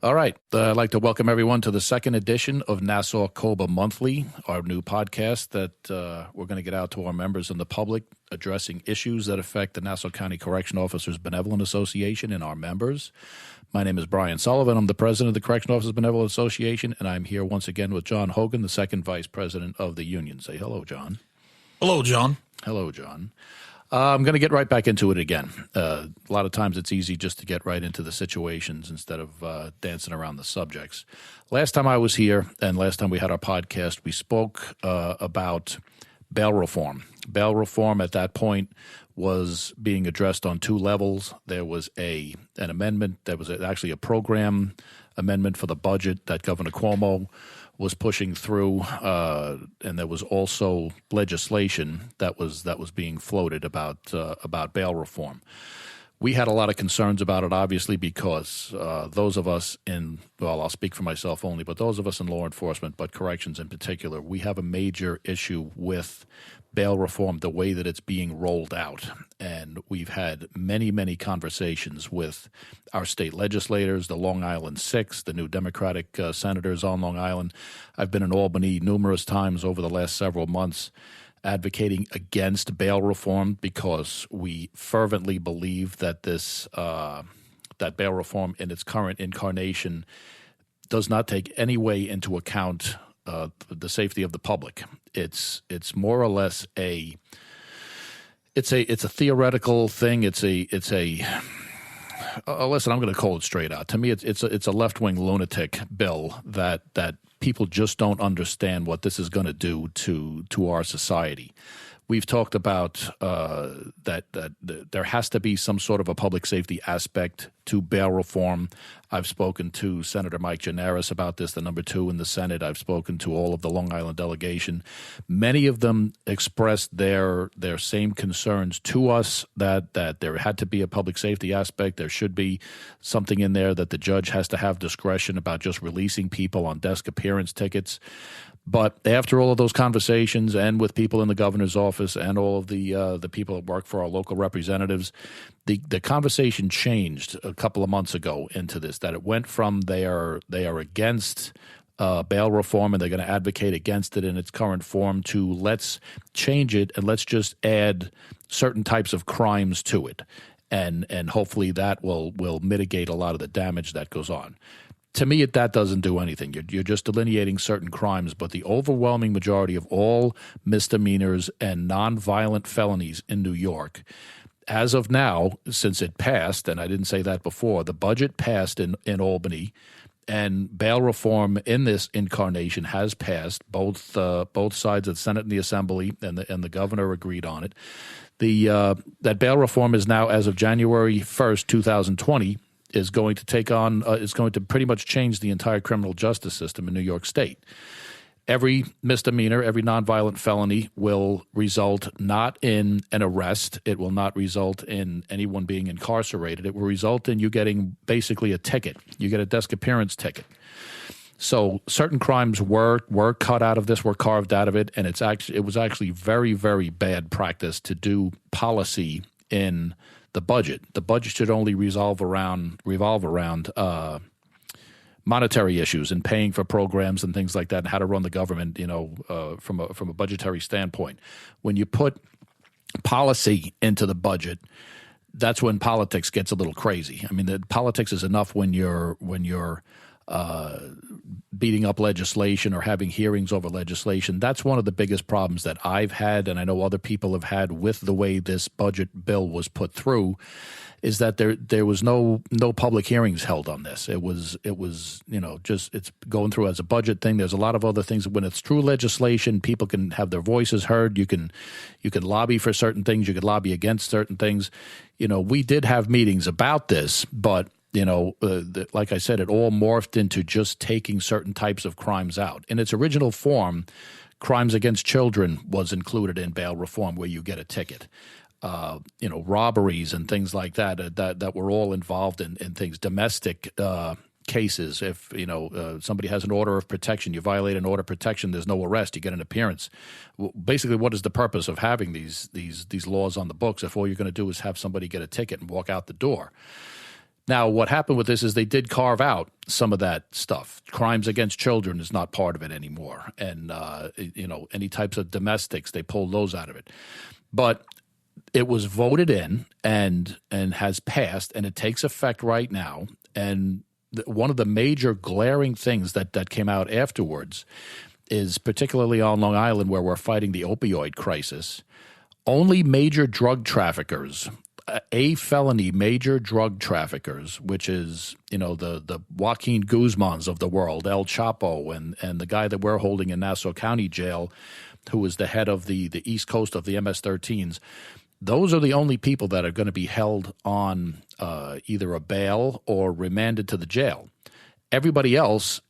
All right. I'd like to welcome everyone to the second edition of Nassau COBA Monthly, our new podcast that we're going to get out to our members and the public, addressing issues that affect the Nassau County Correction Officers Benevolent Association and our members. My name is Brian Sullivan. I'm the president of the Correction Officers Benevolent Association, and I'm here once again with John Hogan, the second vice president of the union. Say hello, John. Hello, John. Hello, John. I'm going to get right back into it again. A lot of times it's easy just to get right into the situations instead of dancing around the subjects. Last time I was here and last time we had our podcast, we spoke about bail reform. Bail reform at that point was being addressed on two levels. There was an amendment. There was actually a program amendment for the budget that Governor Cuomo was pushing through, and there was also legislation that was being floated about bail reform. We had a lot of concerns about it, obviously, because those of us I'll speak for myself only, but those of us in law enforcement, but corrections in particular, we have a major issue with bail reform, the way that it's being rolled out. And we've had many, many conversations with our state legislators, the Long Island Six, the new Democratic senators on Long Island. I've been in Albany numerous times over the last several months advocating against bail reform because we fervently believe that that bail reform in its current incarnation does not take any way into account the safety of the public. It's more or less a theoretical thing. Listen, I'm going to call it straight out. To me, it's a left-wing lunatic bill that people just don't understand what this is going to do to our society. We've talked about that there has to be some sort of a public safety aspect to bail reform. I've spoken to Senator Mike Gianaris about this, the number 2 in the Senate. I've spoken to all of the Long Island delegation. Many of them expressed their same concerns to us that there had to be a public safety aspect. There should be something in there that the judge has to have discretion about just releasing people on desk appearance tickets. But after all of those conversations and with people in the governor's office and all of the people that work for our local representatives, the conversation changed a couple of months ago into this, that it went from they are against bail reform and they're going to advocate against it in its current form to let's change it and let's just add certain types of crimes to it. And hopefully that will mitigate a lot of the damage that goes on. To me, that doesn't do anything. You're just delineating certain crimes, but the overwhelming majority of all misdemeanors and nonviolent felonies in New York, as of now, since it passed, and I didn't say that before, the budget passed in Albany, and bail reform in this incarnation has passed. Both sides of the Senate and the Assembly and the governor agreed on it. That bail reform is now, as of January 1st, 2020, is going to pretty much change the entire criminal justice system in New York State. Every misdemeanor, every nonviolent felony will result not in an arrest. It will not result in anyone being incarcerated. It will result in you getting basically a ticket. You get a desk appearance ticket. So certain crimes were cut out of this, were carved out of it, and it was actually very, very bad practice to do policy in the budget. The budget should only revolve around monetary issues and paying for programs and things like that, and how to run the government, from a budgetary standpoint. When you put policy into the budget, that's when politics gets a little crazy. I mean, the politics is enough when you're beating up legislation or having hearings over legislation. That's one of the biggest problems that I've had, and I know other people have had with the way this budget bill was put through, is that there was no public hearings held on this. It was just it's going through as a budget thing. There's a lot of other things. When it's true legislation, people can have their voices heard. You can lobby for certain things. You can lobby against certain things. We did have meetings about this, but like I said, it all morphed into just taking certain types of crimes out. In its original form, crimes against children was included in bail reform, where you get a ticket. Robberies and things like that were all involved in things. Domestic cases, if somebody has an order of protection, you violate an order of protection, there's no arrest, you get an appearance. Basically, what is the purpose of having these laws on the books if all you're going to do is have somebody get a ticket and walk out the door? Now, what happened with this is they did carve out some of that stuff. Crimes against children is not part of it anymore. And, any types of domestics, they pulled those out of it. But it was voted in and has passed, and it takes effect right now. And one of the major glaring things that came out afterwards is, particularly on Long Island, where we're fighting the opioid crisis, only major drug traffickers, a felony major drug traffickers, which is, the Joaquin Guzmans of the world, El Chapo, and the guy that we're holding in Nassau County Jail, who is the head of the East Coast of the MS-13s. Those are the only people that are going to be held on either a bail or remanded to the jail. Everybody else,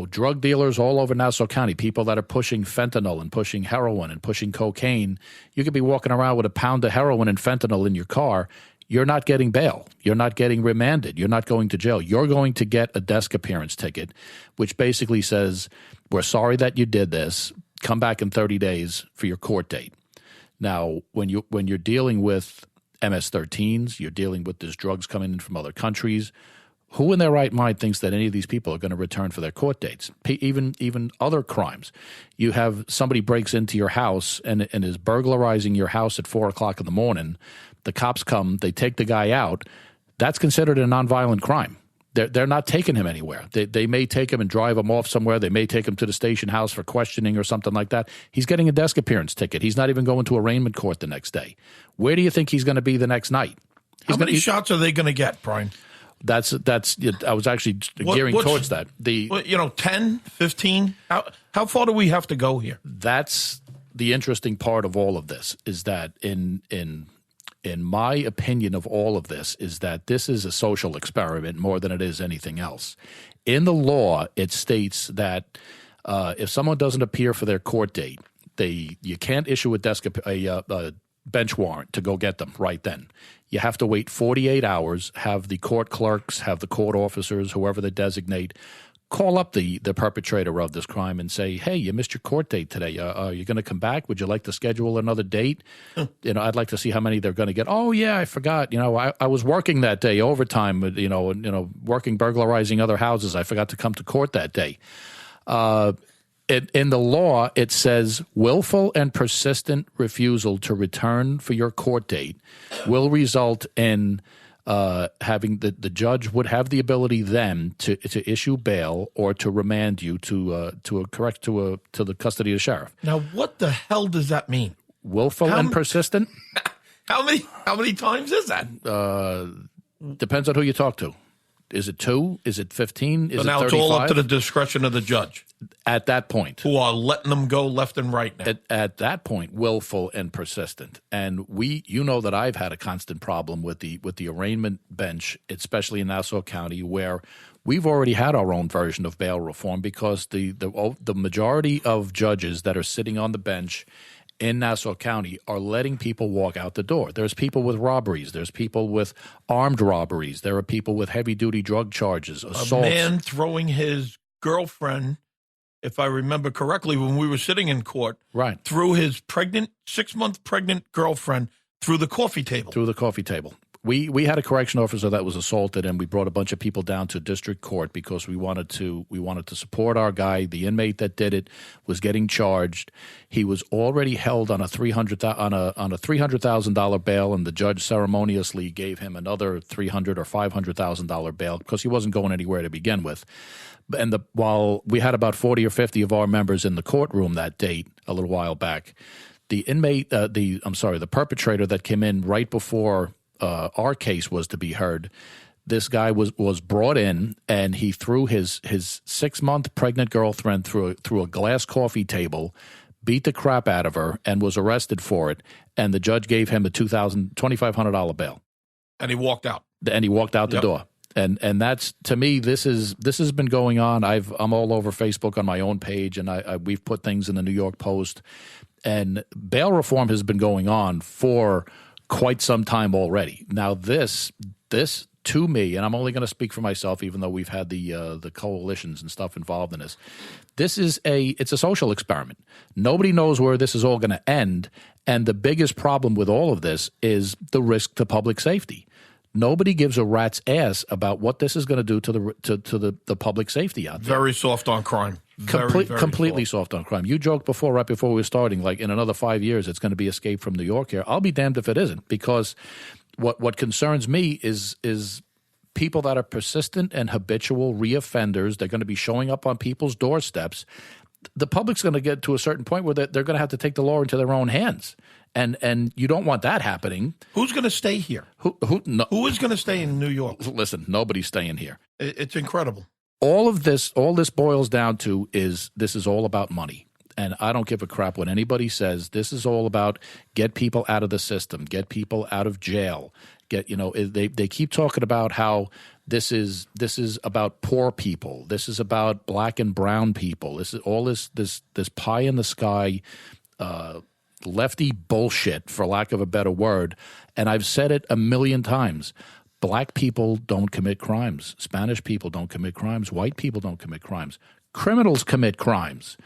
drug dealers all over Nassau County, people that are pushing fentanyl and pushing heroin and pushing cocaine, you could be walking around with a pound of heroin and fentanyl in your car. You're not getting bail. You're not getting remanded. You're not going to jail. You're going to get a desk appearance ticket, which basically says, we're sorry that you did this. Come back in 30 days for your court date. Now, when you're dealing with MS-13s, you're dealing with these drugs coming in from other countries. Who in their right mind thinks that any of these people are going to return for their court dates? Even other crimes. You have somebody breaks into your house and is burglarizing your house at 4 o'clock in the morning. The cops come, they take the guy out. That's considered a nonviolent crime. They're not taking him anywhere. They may take him and drive him off somewhere. They may take him to the station house for questioning or something like that. He's getting a desk appearance ticket. He's not even going to arraignment court the next day. Where do you think he's going to be the next night? How many shots are they going to get, Brian? That's. I was actually gearing towards that. 10, 15? How far do we have to go here? That's the interesting part of all of this, is that in my opinion of all of this, is that this is a social experiment more than it is anything else. In the law, it states that if someone doesn't appear for their court date, you can't issue a bench warrant to go get them right then. You have to wait 48 hours, have the court clerks, have the court officers, whoever they designate, call up the perpetrator of this crime and say, hey, you missed your court date today. Are you going to come back? Would you like to schedule another date? I'd like to see how many they're going to get. Oh, yeah, I forgot. I was working that day overtime, working burglarizing other houses. I forgot to come to court that day. In the law, it says willful and persistent refusal to return for your court date will result in having the judge would have the ability then to issue bail or to remand you to the custody of the sheriff. Now, what the hell does that mean? Willful and persistent? How many times is that? Depends on who you talk to. Is it 2? Is it 15? Is it 35? Now it's all up to the discretion of the judge. At that point. Who are letting them go left and right now. At that point, willful and persistent. And that I've had a constant problem with the arraignment bench, especially in Nassau County, where we've already had our own version of bail reform because the majority of judges that are sitting on the bench in Nassau County are letting people walk out the door. There's people with robberies. There's people with armed robberies. There are people with heavy-duty drug charges, assaults. A man throwing his girlfriend, if I remember correctly, when we were sitting in court, right, threw his 6-month pregnant girlfriend through the coffee table. Through the coffee table. We had a correction officer that was assaulted, and we brought a bunch of people down to district court because we wanted to support our guy. The inmate that did it was getting charged. He was already held on a $300,000 bail, and the judge ceremoniously gave him another $300,000 or $500,000 bail because he wasn't going anywhere to begin with. And while we had about 40 or 50 of our members in the courtroom that date a little while back, the perpetrator that came in right before our case was to be heard, this guy was brought in, and he threw his 6-month pregnant girlfriend through a glass coffee table, beat the crap out of her, and was arrested for it. And the judge gave him a $2,500 bail. And he walked out. The door. And that's, to me, this has been going on. I'm all over Facebook on my own page, and we've put things in the New York Post. And bail reform has been going on for quite some time already. Now, this to me, and I'm only going to speak for myself, even though we've had the coalitions and stuff involved in this. It's a social experiment. Nobody knows where this is all going to end, and the biggest problem with all of this is the risk to public safety. Nobody gives a rat's ass about what this is going to do to the public safety out there. Very soft on crime. Completely soft on crime. You joked before, right before we were starting, like in another 5 years, it's going to be Escape from New York here. I'll be damned if it isn't, because what concerns me is people that are persistent and habitual reoffenders. They're going to be showing up on people's doorsteps. The public's going to get to a certain point where they're going to have to take the law into their own hands. And you don't want that happening. Who's going to stay here? Who is going to stay in New York? Listen, nobody's staying here. It's incredible. All this boils down to is this is all about money. And I don't give a crap what anybody says. This is all about get people out of the system, get people out of jail. They keep talking about how this is about poor people. This is about black and brown people. This is all this pie in the sky lefty bullshit, for lack of a better word. And I've said it a million times. Black people don't commit crimes. Spanish people don't commit crimes. White people don't commit crimes. Criminals commit crimes.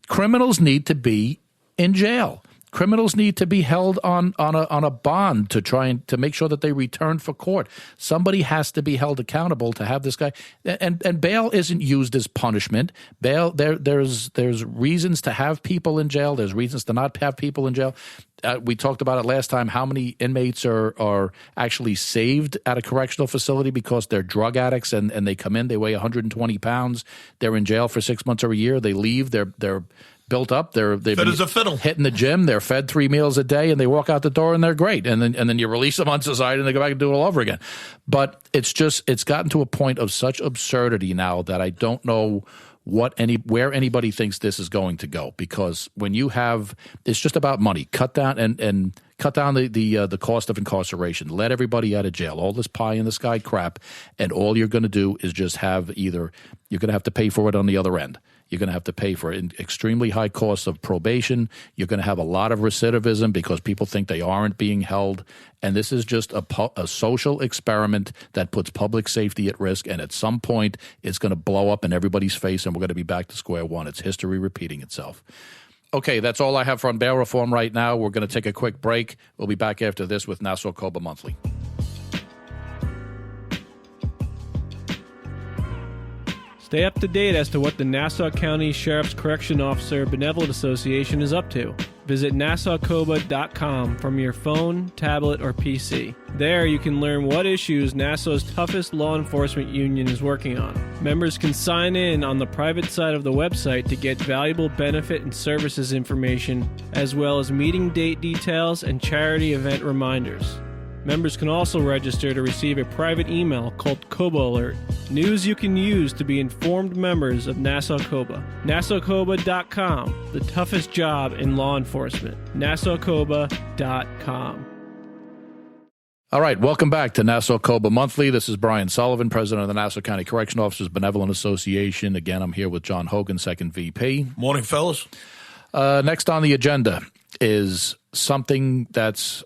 Criminals need to be in jail. Criminals need to be held on a bond to try and to make sure that they return for court. Somebody has to be held accountable to have this guy. And bail isn't used as punishment. Bail there's reasons to have people in jail. There's reasons to not have people in jail. We talked about it last time. How many inmates are actually saved at a correctional facility because they're drug addicts and they come in, they weigh 120 pounds. They're in jail for 6 months or a year. They leave. They're built up. They've fit as a fiddle. Hitting the gym. They're fed 3 meals a day, and they walk out the door and they're great. And then you release them on society and they go back and do it all over again. But it's gotten to a point of such absurdity now that I don't know where anybody thinks this is going to go, because when you have, it's just about money. Cut down and cut down the cost of incarceration. Let everybody out of jail. All this pie in the sky crap, and all you're going to do is just have you're going to have to pay for it on the other end. You're going to have to pay for it. Extremely high costs of probation. You're going to have a lot of recidivism because people think they aren't being held. And this is just a social experiment that puts public safety at risk. And at some point, it's going to blow up in everybody's face, and we're going to be back to square one. It's history repeating itself. Okay, that's all I have on bail reform right now. We're going to take a quick break. We'll be back after this with Nassau COBA Monthly. Stay up to date as to what the Nassau County Sheriff's Correction Officer Benevolent Association is up to. Visit NassauCOBA.com from your phone, tablet, or PC. There you can learn what issues Nassau's toughest law enforcement union is working on. Members can sign in on the private side of the website to get valuable benefit and services information, as well as meeting date details and charity event reminders. Members can also register to receive a private email called COBA Alert, news you can use to be informed members of Nassau COBA. NassauCOBA.com, the toughest job in law enforcement. NassauCOBA.com. All right, welcome back to Nassau COBA Monthly. This is Brian Sullivan, president of the Nassau County Correction Officers Benevolent Association. Again, I'm here with John Hogan, second VP. Morning, fellas. Next on the agenda is something that's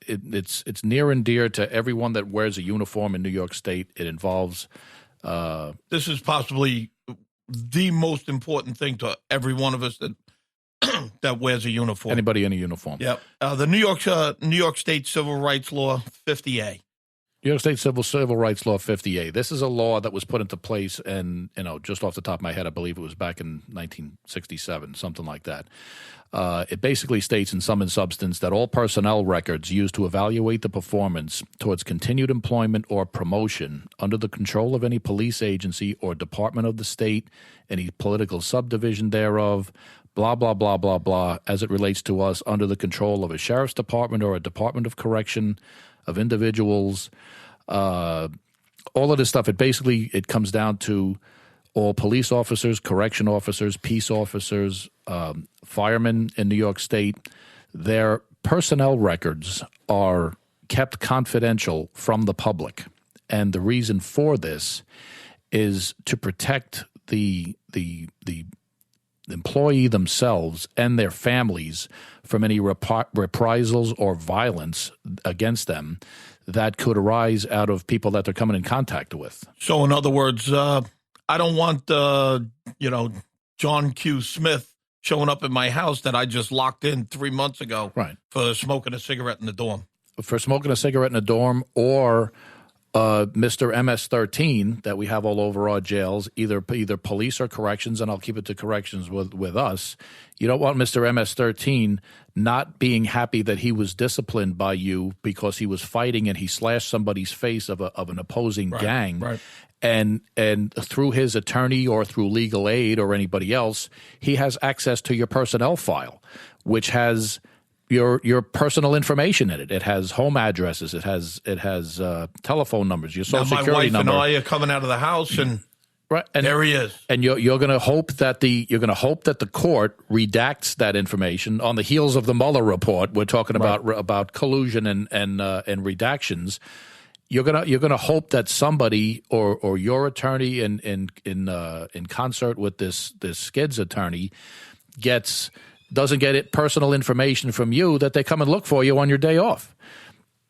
it's near and dear to everyone that wears a uniform in New York State. It involves this is possibly the most important thing to every one of us that wears a uniform. Anybody in a uniform. Yep. The New York State Civil Rights Law 50A. New York State Civil Rights Law 50A. This is a law that was put into place, and just off the top of my head, I believe it was back in 1967, something like that. It basically states in sum and substance that all personnel records used to evaluate the performance towards continued employment or promotion under the control of any police agency or department of the state, any political subdivision thereof, blah, blah, blah, blah, blah, as it relates to us under the control of a sheriff's department or a department of correction, of individuals, all of this stuff. It comes down to all police officers, correction officers, peace officers, firemen in New York State. Their personnel records are kept confidential from the public. And the reason for this is to protect the employee themselves and their families from any reprisals or violence against them that could arise out of people that they're coming in contact with. So, in other words, I don't want John Q. Smith showing up at my house that I just locked in 3 months ago, right, for smoking a cigarette in the dorm. for smoking a cigarette in a dorm, or Mr. MS-13 that we have all over our jails, either police or corrections, and I'll keep it to corrections with us. You don't want Mr. MS-13 not being happy that he was disciplined by you because he was fighting and he slashed somebody's face of an opposing gang. Right. And through his attorney or through legal aid or anybody else, he has access to your personnel file, which has your personal information in it. It has home addresses. It has telephone numbers. Your social security number. My wife and I are coming out of the house, and right, and there he is. And you're going to hope that the court redacts that information on the heels of the Mueller report. We're talking about collusion and redactions. You're gonna hope that somebody or your attorney in concert with this Skid's attorney doesn't get personal information from you that they come and look for you on your day off.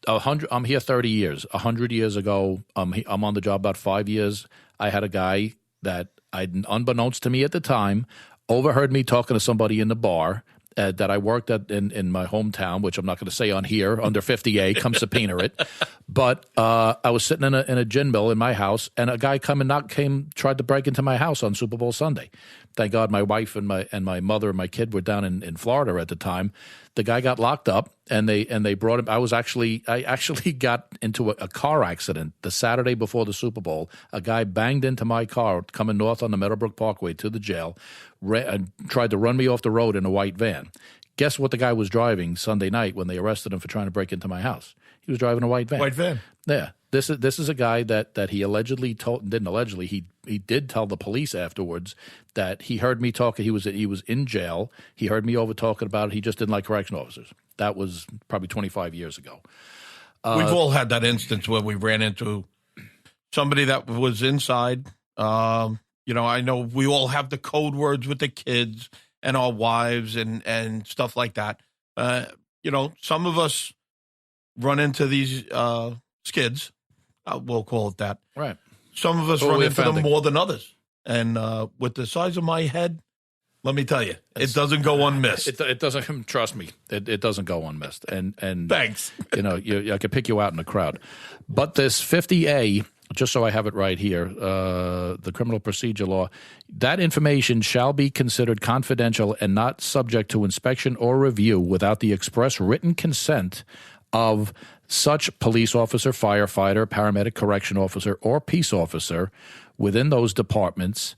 I'm here 30 years. 100 years ago, I'm on the job about 5 years. I had a guy that unbeknownst to me at the time, overheard me talking to somebody in the bar that I worked at in my hometown, which I'm not going to say on here, under 50A, come subpoena it. But I was sitting in a gin mill in my house, and a guy tried to break into my house on Super Bowl Sunday. Thank God my wife and my mother and my kid were down in Florida at the time. The guy got locked up, and they brought him. I actually got into a car accident the Saturday before the Super Bowl. A guy banged into my car coming north on the Meadowbrook Parkway to the jail, and tried to run me off the road in a white van. Guess what the guy was driving Sunday night when they arrested him for trying to break into my house? He was driving a white van. White van. Yeah. This is a guy that he allegedly he did tell the police afterwards that he heard me talking. He was in jail. He heard me over talking about it. He just didn't like correction officers. That was probably 25 years ago. We've all had that instance where we ran into somebody that was inside. I know we all have the code words with the kids and our wives and stuff like that. Some of us run into these skids. We'll call it that. Right. Some of us run into them more than others. And with the size of my head, let me tell you, it doesn't go unmissed. It doesn't. Trust me, it doesn't go unmissed. And thanks. I could pick you out in the crowd. But this 50A, just so I have it right here, the criminal procedure law, that information shall be considered confidential and not subject to inspection or review without the express written consent of such police officer, firefighter, paramedic, correction officer, or peace officer within those departments,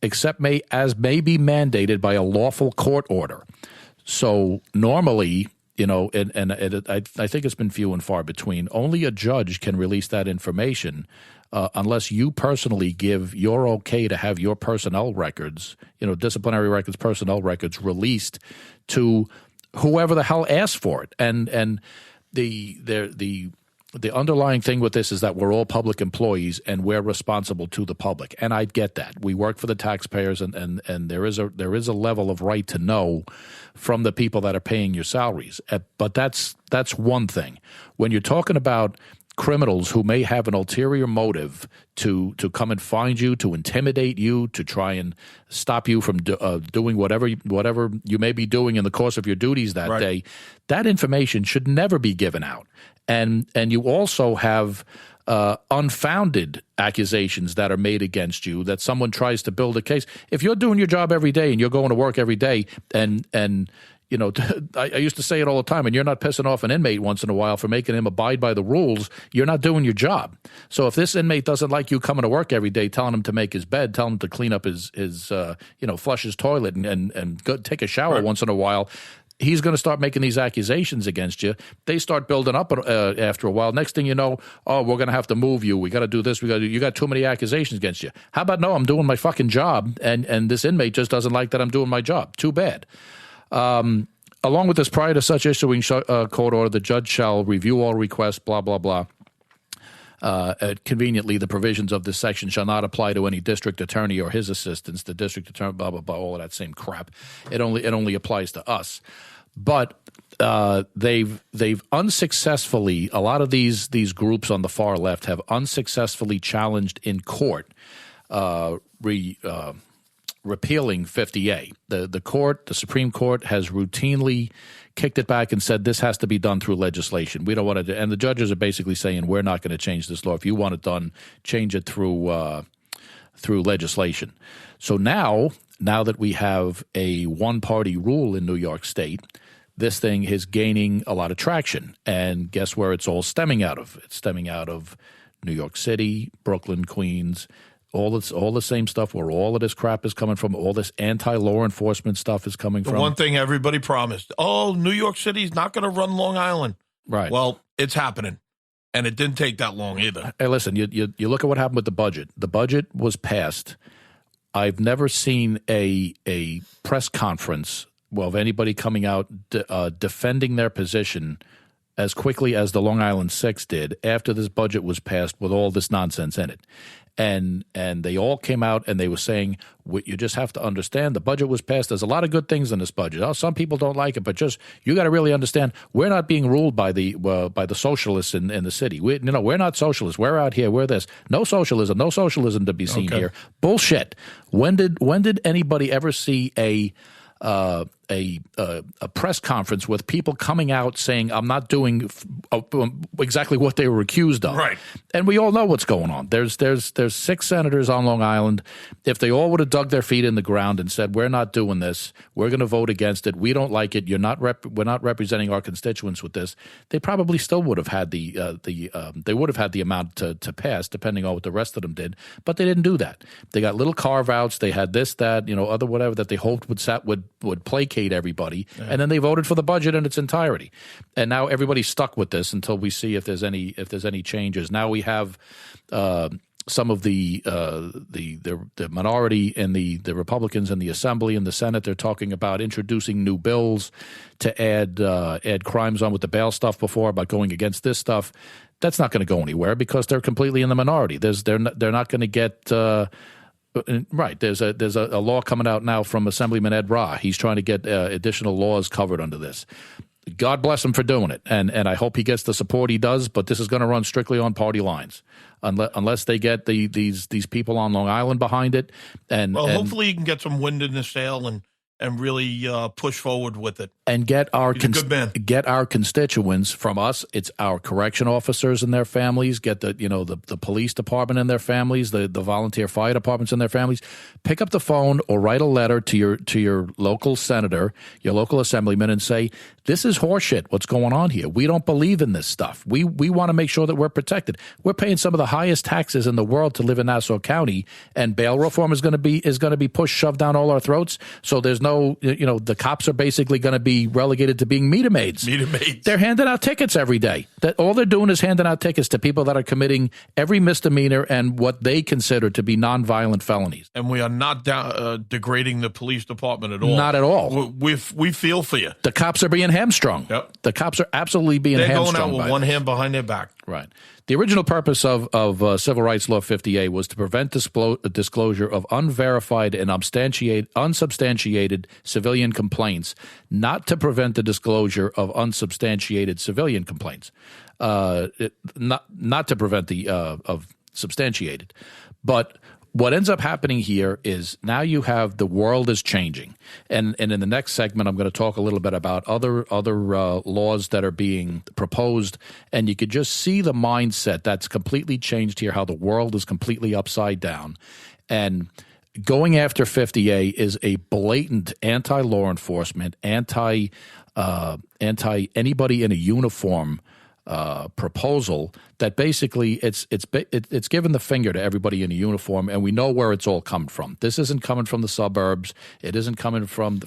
except as may be mandated by a lawful court order. So normally, I think it's been few and far between. Only a judge can release that information unless you personally give your okay to have your personnel records, disciplinary records, personnel records released to whoever the hell asked for it. And the underlying thing with this is that we're all public employees and we're responsible to the public. And I get that. We work for the taxpayers and there is a level of right to know from the people that are paying your salaries. But that's one thing. When you're talking about criminals who may have an ulterior motive to come and find you, to intimidate you, to try and stop you from doing whatever you may be doing in the course of your duties that day, that information should never be given out. And you also have unfounded accusations that are made against you, that someone tries to build a case. If you're doing your job every day and you're going to work every day and I used to say it all the time, and you're not pissing off an inmate once in a while for making him abide by the rules, you're not doing your job. So if this inmate doesn't like you coming to work every day, telling him to make his bed, telling him to clean up his flush his toilet and go take a shower once in a while, he's going to start making these accusations against you. They start building up after a while. Next thing you know, we're going to have to move you. We got to do this. You got too many accusations against you. How about, no, I'm doing my fucking job, and this inmate just doesn't like that I'm doing my job. Too bad. Along with this, prior to such issuing court order, the judge shall review all requests, blah, blah, blah. Conveniently, the provisions of this section shall not apply to any district attorney or his assistants. The district attorney, blah, blah, blah, all of that same crap. It only applies to us. But they've unsuccessfully, a lot of these groups on the far left have unsuccessfully challenged in court repealing 50A. The Supreme Court has routinely kicked it back and said this has to be done through legislation. We don't want to, and the judges are basically saying we're not going to change this law. If you want it done, change it through legislation. So now that we have a one-party rule in New York State, this thing is gaining a lot of traction. And guess where it's all stemming out of? It's stemming out of New York City, Brooklyn, Queens, all the same stuff where all of this crap is coming from, all this anti-law enforcement stuff is coming from. The one thing everybody promised, New York City's not going to run Long Island. Right. Well, it's happening. And it didn't take that long either. Hey, listen, you look at what happened with the budget. The budget was passed. I've never seen a press conference of anybody coming out defending their position as quickly as the Long Island Six did after this budget was passed with all this nonsense in it. And they all came out and they were saying, you just have to understand the budget was passed. There's a lot of good things in this budget. Some people don't like it, but just you got to really understand we're not being ruled by the socialists in the city. We're not socialists. We're out here. We're this. No socialism to be seen here. Bullshit. When did anybody ever see a press conference with people coming out saying I'm not doing exactly what they were accused of. Right. And we all know what's going on. There's 6 senators on Long Island. If they all would have dug their feet in the ground and said we're not doing this, we're going to vote against it. We don't like it. We're not representing our constituents with this. They probably still would have had the amount to pass, depending on what the rest of them did. But they didn't do that. They got little carve outs. They had this, that, other whatever that they hoped would placate everybody, and then they voted for the budget in its entirety. And now everybody's stuck with this until we see if there's any changes. Now we have some of the minority and the Republicans in the Assembly and the Senate. They're talking about introducing new bills to add crimes on with the bail stuff before, about going against this stuff. That's not going to go anywhere because they're completely in the minority. They're not going to get. Right. There's a law coming out now from Assemblyman Ed Rah. He's trying to get additional laws covered under this. God bless him for doing it, and I hope he gets the support he does. But this is going to run strictly on party lines, unless they get these people on Long Island behind it. And hopefully he can get some wind in the sail and really push forward with it. And get our get our constituents from us. It's our correction officers and their families. Get the police department and their families, the volunteer fire departments and their families. Pick up the phone or write a letter to your local senator, your local assemblyman, and say, this is horseshit. What's going on here? We don't believe in this stuff. We want to make sure that we're protected. We're paying some of the highest taxes in the world to live in Nassau County, and bail reform is going to be pushed, shoved down all our throats. So there's no, the cops are basically going to be relegated to being meter maids. They're handing out tickets every day. That all they're doing is handing out tickets to people that are committing every misdemeanor and what they consider to be nonviolent felonies. And we are not degrading the police department at all. Not at all. We feel for you. The cops are being hamstrung. Yep. The cops are absolutely being hamstrung. They're going out with one hand behind their back. Right. The original purpose of Civil Rights Law 50A was to prevent disclosure of unverified and unsubstantiated civilian complaints, not to prevent the disclosure of unsubstantiated civilian complaints, not to prevent the of substantiated. But what ends up happening here is now you have the world is changing, and in the next segment I'm going to talk a little bit about other laws that are being proposed, and you could just see the mindset that's completely changed here, how the world is completely upside down, and going after 50A is a blatant anti-law enforcement, anti anybody in a uniform proposal that basically it's given the finger to everybody in a uniform, and we know where it's all come from. This isn't coming from the suburbs. It isn't coming from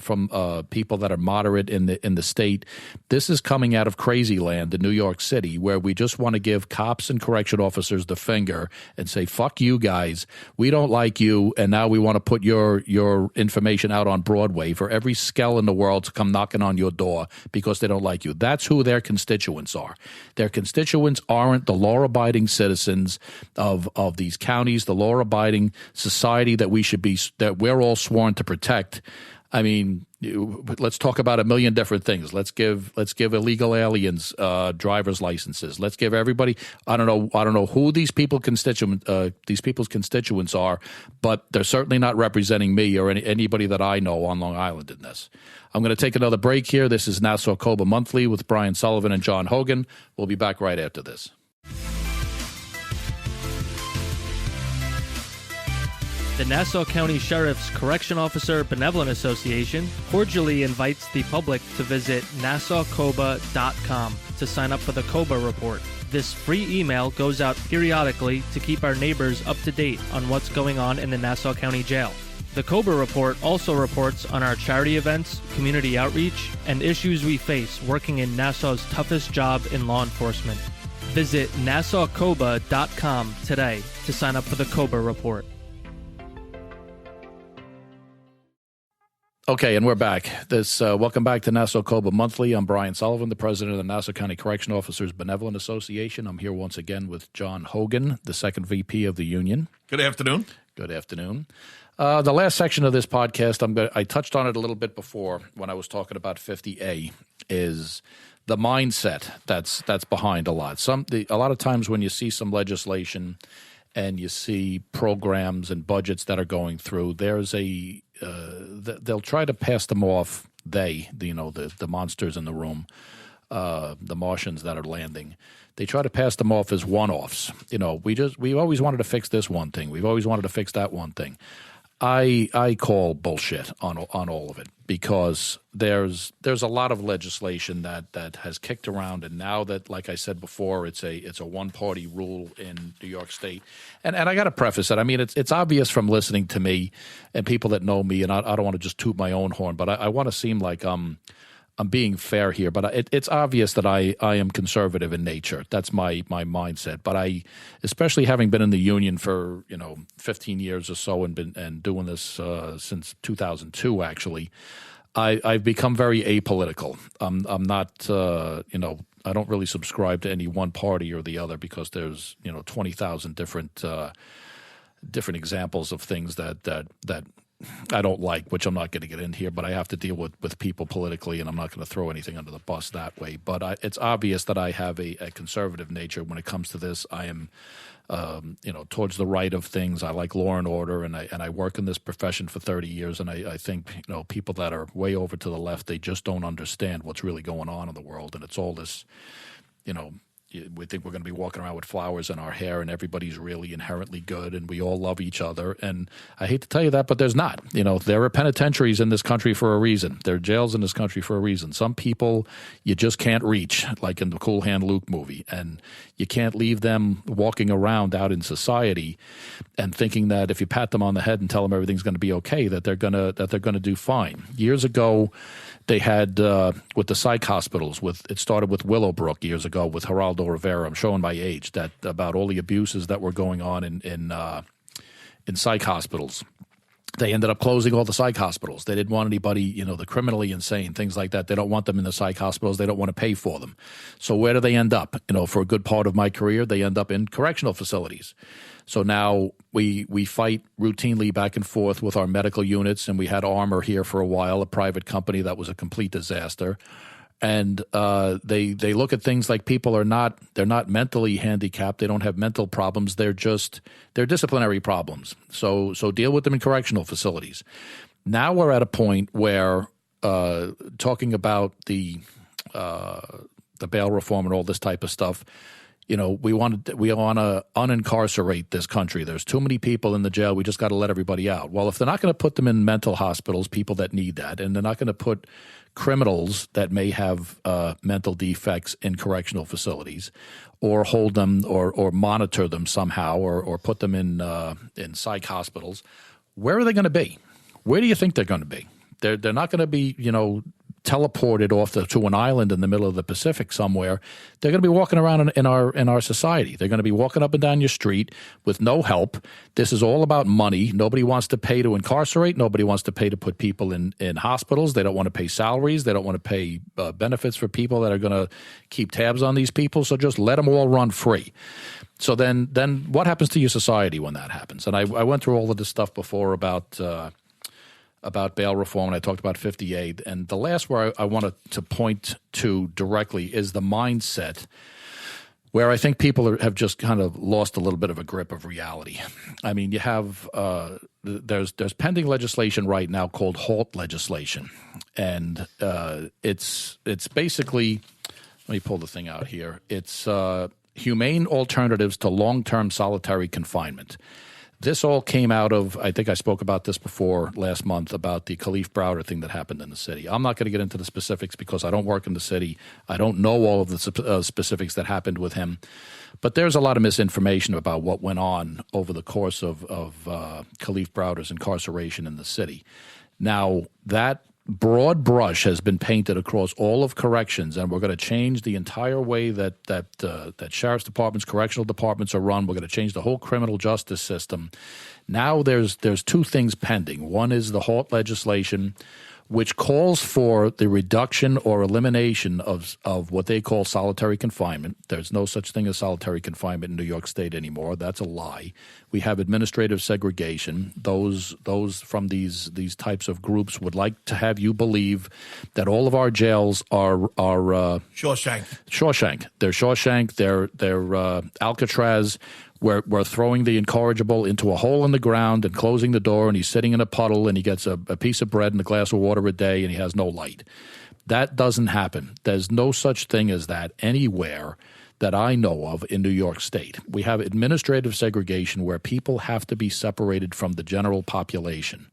people that are moderate in the state. This is coming out of crazy land in New York City, where we just want to give cops and correction officers the finger and say, fuck you guys, we don't like you, and now we want to put your information out on Broadway for every skell in the world to come knocking on your door because they don't like you. That's who their constituents are. Their constituents aren't the law-abiding citizens of these counties, the law-abiding society that we're all sworn to protect. I mean, let's talk about a million different things. Let's give illegal aliens driver's licenses. Let's give everybody. I don't know who these people's constituents are, but they're certainly not representing me or anybody that I know on Long Island in this. I'm going to take another break here. This is Nassau COBA Monthly with Brian Sullivan and John Hogan. We'll be back right after this. The Nassau County Sheriff's Correction Officer Benevolent Association cordially invites the public to visit NassauCOBA.com to sign up for the COBA report. This free email goes out periodically to keep our neighbors up to date on what's going on in the Nassau County Jail. The COBA report also reports on our charity events, community outreach, and issues we face working in Nassau's toughest job in law enforcement. Visit NassauCOBA.com today to sign up for the COBA report. Okay, and we're back. Welcome back to Nassau COBA Monthly. I'm Brian Sullivan, the president of the Nassau County Correction Officers Benevolent Association. I'm here once again with John Hogan, the second VP of the union. Good afternoon. Good afternoon. The last section of this podcast, I touched on it a little bit before when I was talking about 50A, is the mindset that's behind a lot. A lot of times when you see some legislation and you see programs and budgets that are going through, there's they'll try to pass them off. The monsters in the room, the Martians that are landing, they try to pass them off as one-offs. We always wanted to fix this one thing. We've always wanted to fix that one thing. I call bullshit on all of it, because there's a lot of legislation that has kicked around, and now that, like I said before, it's a one-party rule in New York State. And I got to preface it. I mean, it's obvious from listening to me and people that know me, and I don't want to just toot my own horn, but I want to seem like I'm being fair here, but it's obvious that I am conservative in nature. That's my mindset. But especially having been in the union for 15 years or so and doing this since 2002, actually, I've become very apolitical. I'm not I don't really subscribe to any one party or the other, because there's 20,000 different examples of things that I don't like, which I'm not going to get in here, but I have to deal with people politically, and I'm not going to throw anything under the bus that way. But it's obvious that I have a conservative nature when it comes to this. I am, towards the right of things. I like law and order, and I work in this profession for 30 years, and I think people that are way over to the left, they just don't understand what's really going on in the world, and it's all this, we think we're going to be walking around with flowers in our hair and everybody's really inherently good and we all love each other. And I hate to tell you that, but there's not. There are penitentiaries in this country for a reason. There are jails in this country for a reason. Some people you just can't reach, like in the Cool Hand Luke movie, and you can't leave them walking around out in society and thinking that if you pat them on the head and tell them everything's going to be okay, that they're going to do fine. Years ago, they had with the psych hospitals. It started with Willowbrook years ago with Geraldo Rivera. I'm showing my age, that about all the abuses that were going on in psych hospitals. They ended up closing all the psych hospitals. They didn't want anybody, the criminally insane, things like that. They don't want them in the psych hospitals. They don't want to pay for them. So where do they end up? For a good part of my career, they end up in correctional facilities. So now we fight routinely back and forth with our medical units, and we had Armor here for a while, a private company that was a complete disaster. And they look at things like they're not mentally handicapped. They don't have mental problems. They're disciplinary problems. So deal with them in correctional facilities. Now we're at a point where talking about the bail reform and all this type of stuff, we want to unincarcerate this country. There's too many people in the jail. We just got to let everybody out. Well, if they're not going to put them in mental hospitals, people that need that, and they're not going to put criminals that may have mental defects in correctional facilities, or hold them or monitor them somehow, or put them in psych hospitals, where are they going to be? Where do you think they're going to be? They're not going to be, teleported off to an island in the middle of the Pacific somewhere. They're going to be walking around in our society. They're going to be walking up and down your street with no help. This is all about money. Nobody wants to pay to incarcerate. Nobody wants to pay to put people in hospitals. They don't want to pay salaries. They don't want to pay benefits for people that are going to keep tabs on these people. So just let them all run free. So then what happens to your society when that happens? And I went through all of this stuff before about about bail reform, and I talked about 58. And the last where I wanted to point to directly is the mindset, where I think people have just kind of lost a little bit of a grip of reality. I mean, you have there's pending legislation right now called HALT legislation, and it's basically, let me pull the thing out here. It's humane alternatives to long-term solitary confinement. This all came out of, I think I spoke about this before last month, about the Khalif Browder thing that happened in the city. I'm not going to get into the specifics because I don't work in the city. I don't know all of the specifics that happened with him. But there's a lot of misinformation about what went on over the course of Khalif Browder's incarceration in the city. Now, that broad brush has been painted across all of corrections, and we're going to change the entire way that sheriff's departments, correctional departments are run. We're going to change the whole criminal justice system. Now there's two things pending. One is the HALT legislation, which calls for the reduction or elimination of what they call solitary confinement. There's no such thing as solitary confinement in New York State anymore. That's a lie. We have administrative segregation. Those from these types of groups would like to have you believe that all of our jails are Shawshank. They're Shawshank. They're Alcatraz. We're throwing the incorrigible into a hole in the ground and closing the door, and he's sitting in a puddle, and he gets a piece of bread and a glass of water a day, and he has no light. That doesn't happen. There's no such thing as that anywhere that I know of in New York State. We have administrative segregation where people have to be separated from the general population.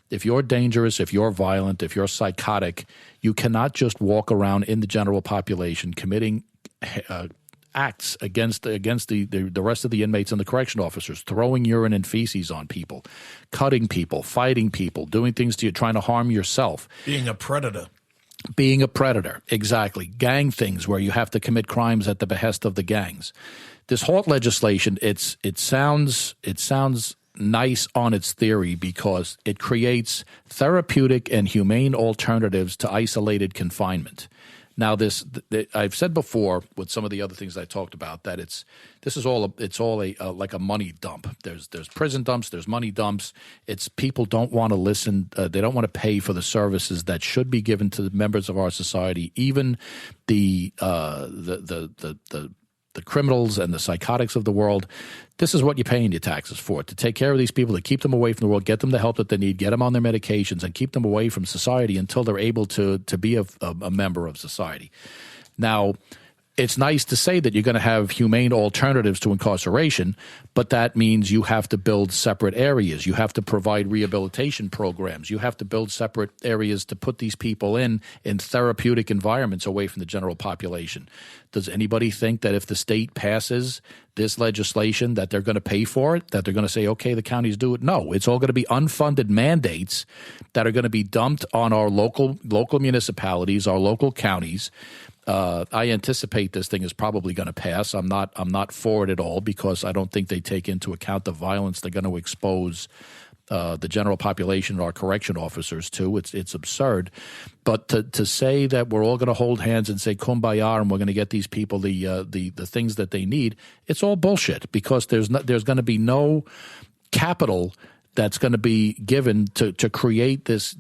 If you're dangerous, if you're violent, if you're psychotic, you cannot just walk around in the general population committing acts against the rest of the inmates and the correction officers, throwing urine and feces on people, cutting people, fighting people, doing things to you, trying to harm yourself. Being a predator, exactly. Gang things where you have to commit crimes at the behest of the gangs. This HALT legislation, it sounds nice on its theory because it creates therapeutic and humane alternatives to isolated confinement. Now, I've said before with some of the other things I talked about that it's all like a money dump. There's prison dumps, there's money dumps. It's people don't want to listen. They don't want to pay for the services that should be given to the members of our society. Even the criminals and the psychotics of the world. This is what you're paying your taxes for, to take care of these people, to keep them away from the world, get them the help that they need, get them on their medications, and keep them away from society until they're able to be a member of society. Now, it's nice to say that you're going to have humane alternatives to incarceration, but that means you have to build separate areas. You have to provide rehabilitation programs. You have to build separate areas to put these people in therapeutic environments away from the general population. Does anybody think that if the state passes this legislation that they're going to pay for it, that they're going to say, okay, the counties do it? No, it's all going to be unfunded mandates that are going to be dumped on our local municipalities, our local counties. I anticipate this thing is probably going to pass. I'm not for it at all because I don't think they take into account the violence they're going to expose the general population and our correction officers to. It's absurd. But to say that we're all going to hold hands and say kumbaya and we're going to get these people the things that they need, it's all bullshit because there's going to be no capital that's going to be given to create this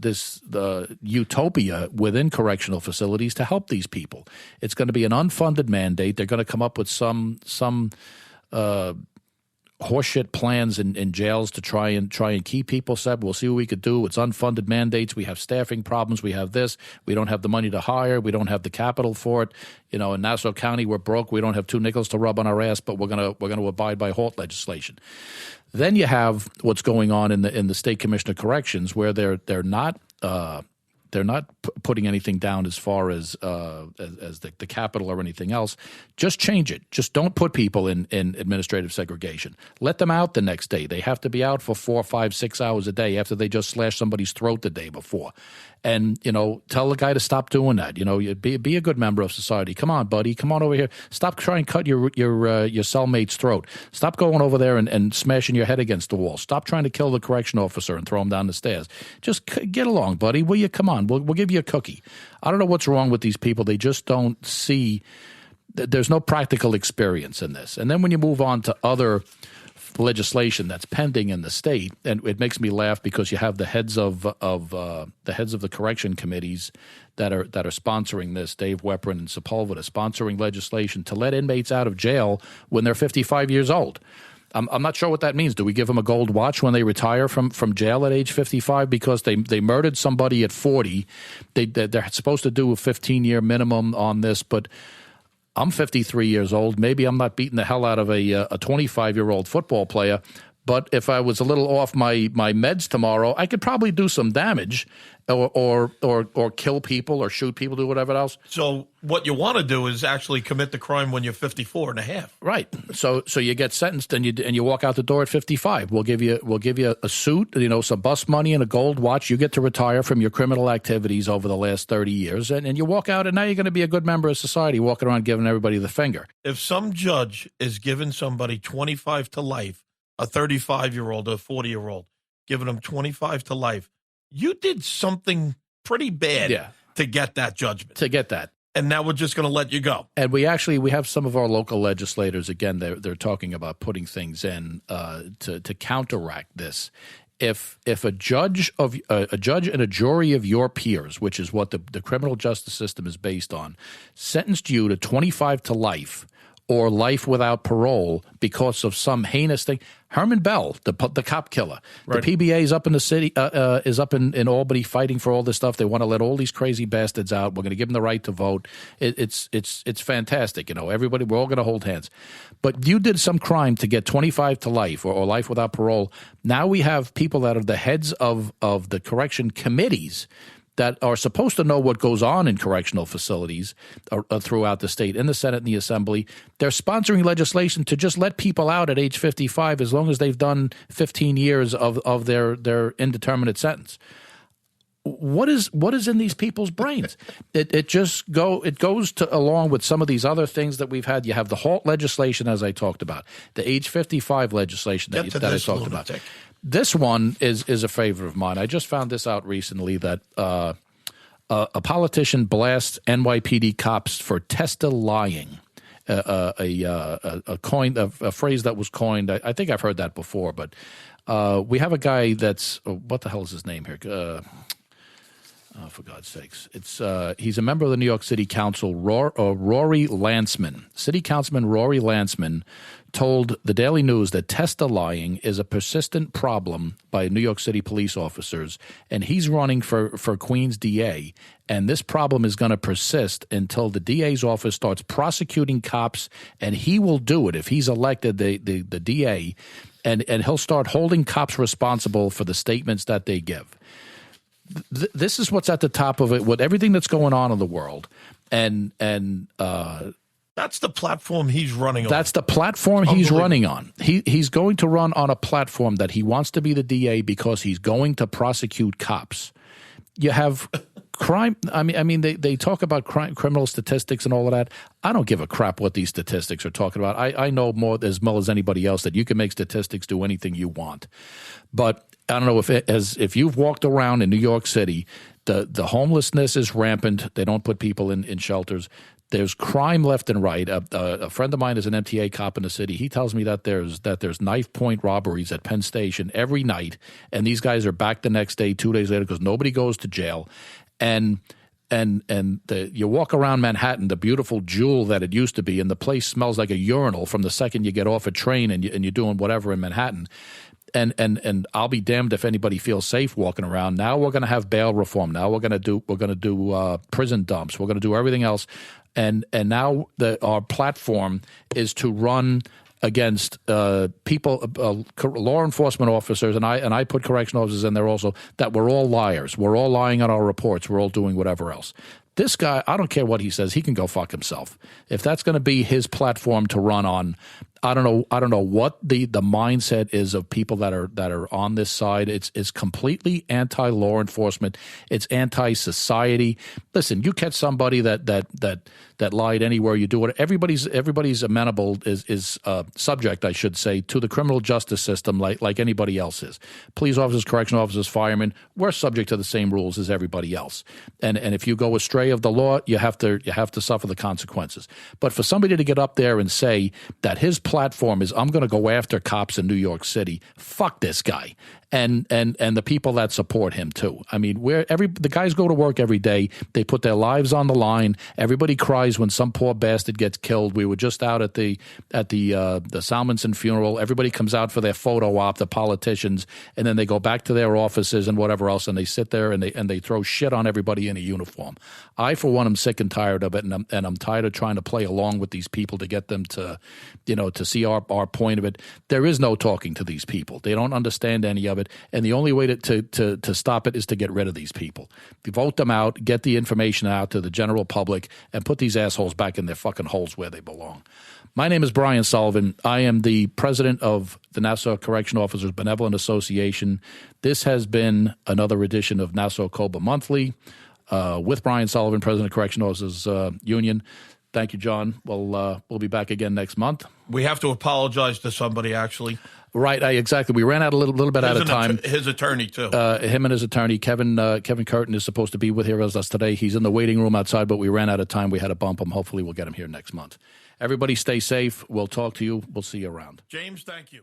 utopia within correctional facilities to help these people. It's going to be an unfunded mandate. They're going to come up with some horseshit plans in jails to try and keep people separate. We'll see what we could do. It's unfunded mandates. We have staffing problems. We have this. We don't have the money to hire. We don't have the capital for it. In Nassau County, we're broke. We don't have 2 nickels to rub on our ass, but we're gonna abide by HALT legislation. Then you have what's going on in the State Commission of Corrections, where they're not putting anything down as far as the capital or anything else. Just change it. Just don't put people in administrative segregation. Let them out the next day. They have to be out for 4, 5, 6 hours a day after they just slashed somebody's throat the day before. And, tell the guy to stop doing that. Be a good member of society. Come on, buddy. Come on over here. Stop trying to cut your cellmate's throat. Stop going over there and smashing your head against the wall. Stop trying to kill the correction officer and throw him down the stairs. Just get along, buddy. Will you? Come on. We'll give you a cookie. I don't know what's wrong with these people. They just don't see. There's no practical experience in this. And then when you move on to other legislation that's pending in the state, and it makes me laugh because you have the heads of the correction committees that are sponsoring this, Dave Weprin and Sepulveda, sponsoring legislation to let inmates out of jail when they're 55 years old. I'm not sure what that means. Do we give them a gold watch when they retire from jail at age 55 because they murdered somebody at 40? They're supposed to do a 15-year minimum on this, but I'm 53 years old. Maybe I'm not beating the hell out of a 25-year-old football player, but if I was a little off my meds tomorrow, I could probably do some damage or kill people or shoot people, do whatever else. So what you want to do is actually commit the crime when you're 54 and a half. Right. So you get sentenced and you walk out the door at 55. We'll give you a suit, some bus money and a gold watch. You get to retire from your criminal activities over the last 30 years, and you walk out, and now you're going to be a good member of society, walking around giving everybody the finger. If some judge is giving somebody 25 to life, a 35-year-old or a 40-year-old, giving them 25 to life, you did something pretty bad to get that judgment. To get that. And now we're just going to let you go. And we have some of our local legislators, again, they're talking about putting things in to counteract this. If a judge and a jury of your peers, which is what the criminal justice system is based on, sentenced you to 25 to life or life without parole because of some heinous thing. Herman Bell, the cop killer, right. The PBA is up in the city, is up in Albany fighting for all this stuff. They want to let all these crazy bastards out. We're going to give them the right to vote. It's fantastic. Everybody, we're all going to hold hands. But you did some crime to get 25 to life or life without parole. Now we have people that are the heads of the correction committees that are supposed to know what goes on in correctional facilities throughout the state, in the Senate and the Assembly. They're sponsoring legislation to just let people out at age 55 as long as they've done 15 years of their indeterminate sentence. What is in these people's brains? It goes along with some of these other things that we've had. You have the halt legislation, as I talked about, the age 55 legislation that I talked about. This one is a favorite of mine. I just found this out recently that a politician blasts NYPD cops for Testa lying. A phrase that was coined. I think I've heard that before, but we have a guy that's what the hell is his name here? For God's sakes, he's a member of the New York City Council. Rory Landsman, City Councilman Rory Landsman, told the Daily News that Testa lying is a persistent problem by New York City police officers, and he's running for Queens DA, and this problem is going to persist until the DA's office starts prosecuting cops, and he will do it if he's elected the DA, and he'll start holding cops responsible for the statements that they give. This is what's at the top of it with everything that's going on in the world, and that's the platform he's running on. That's the platform he's running on. He's going to run on a platform that he wants to be the DA because he's going to prosecute cops. You have crime. I mean, they talk about criminal statistics and all of that. I don't give a crap what these statistics are talking about. I know more as well as anybody else that you can make statistics do anything you want. But I don't know if you've walked around in New York City, the homelessness is rampant. They don't put people in shelters. There's crime left and right. A friend of mine is an MTA cop in the city. He tells me that there's knife point robberies at Penn Station every night, and these guys are back the next day, 2 days later, because nobody goes to jail. And you walk around Manhattan, the beautiful jewel that it used to be, and the place smells like a urinal from the second you get off a train and you're doing whatever in Manhattan. And I'll be damned if anybody feels safe walking around. Now we're going to have bail reform. Now we're going to do prison dumps. We're going to do everything else. And now our platform is to run against people, law enforcement officers, and I put correctional officers in there also, that we're all liars. We're all lying on our reports. We're all doing whatever else. This guy, I don't care what he says. He can go fuck himself. If that's going to be his platform to run on, I don't know what the mindset is of people that are on this side. It's completely anti-law enforcement. It's anti-society. Listen, you catch somebody that lied anywhere, you do it. Everybody's amenable is subject, I should say, to the criminal justice system like anybody else is. Police officers, correctional officers, firemen, we're subject to the same rules as everybody else. And if you go astray of the law, you have to suffer the consequences. But for somebody to get up there and say that his platform is I'm going to go after cops in New York City, fuck this guy. And the people that support him too. I mean, the guys go to work every day. They put their lives on the line. Everybody cries when some poor bastard gets killed. We were just out at the Salmonson funeral. Everybody comes out for their photo op, the politicians, and then they go back to their offices and whatever else, and they sit there and they throw shit on everybody in a uniform. I, for one, am sick and tired of it, and I'm tired of trying to play along with these people to get them to, to see our point of it. There is no talking to these people. They don't understand any of it. And the only way to stop it is to get rid of these people. Vote them out, get the information out to the general public, and put these assholes back in their fucking holes where they belong. My name is Brian Sullivan. I am the president of the Nassau Correctional Officers Benevolent Association. This has been another edition of Nassau COBA Monthly with Brian Sullivan, president of Correctional Officers Union. Thank you, John. We'll be back again next month. We have to apologize to somebody, actually. Right, exactly. We ran out a little bit out of time. His attorney, too. Him and his attorney, Kevin Curtin, is supposed to be with us today. He's in the waiting room outside, but we ran out of time. We had to bump him. Hopefully we'll get him here next month. Everybody stay safe. We'll talk to you. We'll see you around. James, thank you.